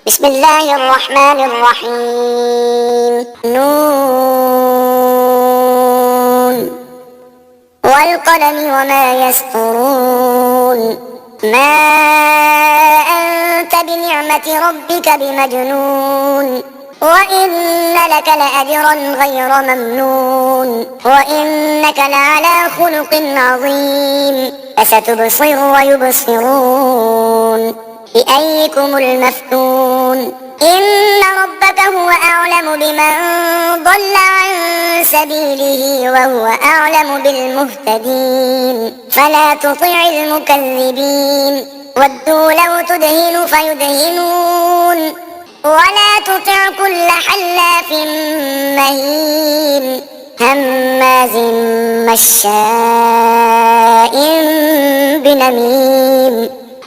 بسم الله الرحمن الرحيم. نون والقلم وما يسطرون. ما أنت بنعمة ربك بمجنون، وإن لك لأجرا غير ممنون، وإنك لعلى خلق عظيم. فستبصر ويبصرون بأيكم المفتون. إن ربك هو أعلم بمن ضل عن سبيله وهو أعلم بالمهتدين. فلا تطع المكذبين، ودوا لو تدهن فيدهنون، ولا تطع كل حلاف مهين هماز مشاء بنميم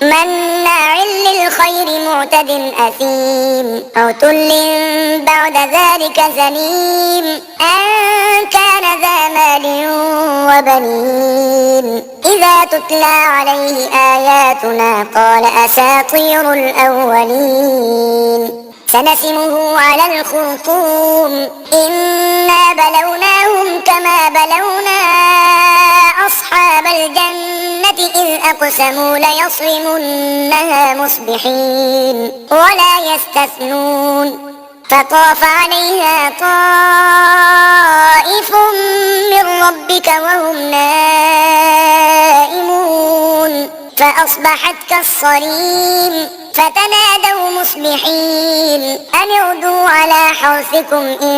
مناع للخير معتد أثيم عتل بعد ذلك زنيم أن كان ذا مال وبنين. إذا تتلى عليه آياتنا قال أساطير الأولين. سنسمه على الخرطوم إنا بلوناهم كما بلونا أصحاب الجنة إذ أقسموا ليصرمنها مصبحين ولا يستثنون. فطاف عليها طائف من ربك وهم نائمون فأصبحت كالصريم. فتنادوا مصبحين أن اغدوا على حرثكم إن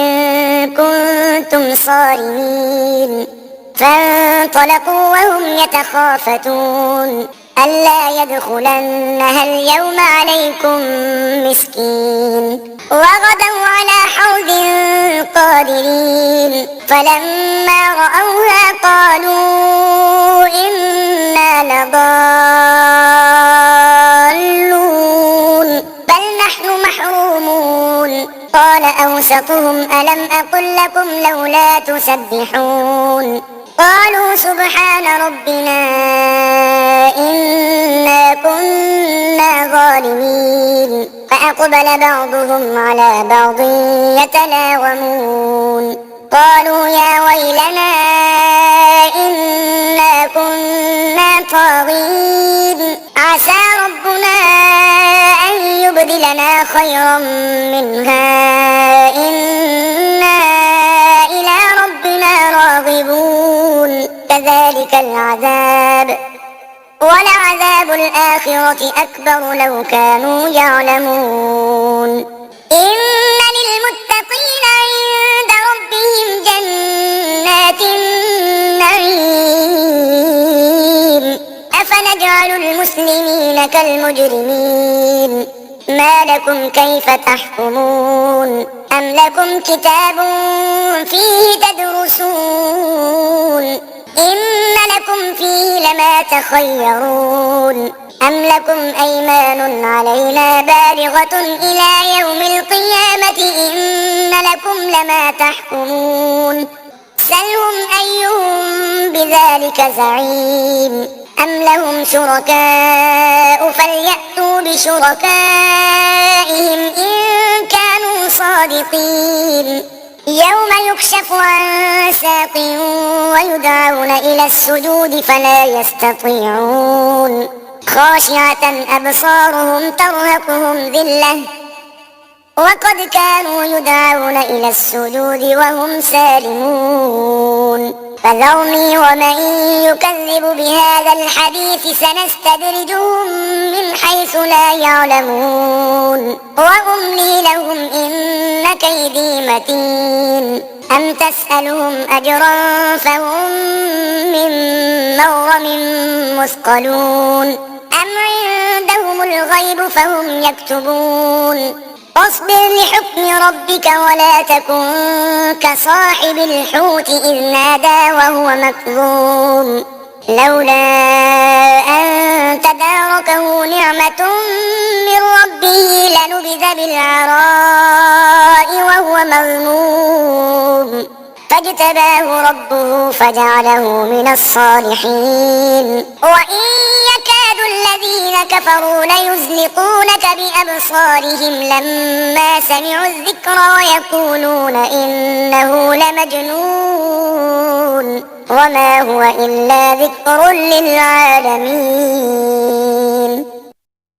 كنتم صارمين. فانطلقوا وهم يتخافتون ألا يدخلنها اليوم عليكم مسكين. وغدوا على حوض قادرين فلما رأوها قالوا إنا لضالون بل نحن محرومون. قال أوسطهم ألم أقل لكم لولا تسبحون. قالوا سبحان ربنا إنا كنا ظالمين. فأقبل بعضهم على بعض يتلاومون قالوا يا ويلنا إنا كنا طاغين عسى ربنا أن يبدلنا خيرا منها إنا إلى ربنا راغبون. كذلك العذاب ولعذاب الآخرة أكبر لو كانوا يعلمون. إن للمتقين عند ربهم جنات النعيم. أفنجعل المسلمين كالمجرمين ما لكم كيف تحكمون أم لكم كتاب فيه تدرسون إن لكم فيه لما تخيرون أم لكم أيمان علينا بالغة إلى يوم القيامة إن لكم لما تحكمون. سلهم أيهم بذلك زعيم أم لهم شركاء فليأتوا بشركائهم إن كانوا صادقين. يوم يكشف عن ساق ويدعون إلى السجود فلا يستطيعون خاشعة أبصارهم ترهقهم ذلة وقد كانوا يدعون إلى السجود وهم سالمون. فذرني ومن يكذب بهذا الحديث سنستدرجهم من حيث لا يعلمون وأملي لهم إن كيدي متين. أم تسألهم أجرا فهم من مغرم مثقلون أم عندهم الغيب فهم يكتبون. واصبر لحكم ربك ولا تكن كصاحب الحوت إذ نادى وهو مكظوم لولا أن تداركه نعمة من ربه لنبذ بالعراء وهو مذموم فاجتباه ربه فجعله من الصالحين. وإن يكاد يكاد الذين كفروا ليزلقونك بأبصارهم لما سمعوا الذكر ويقولون إنه لمجنون وما هو إلا ذكر للعالمين.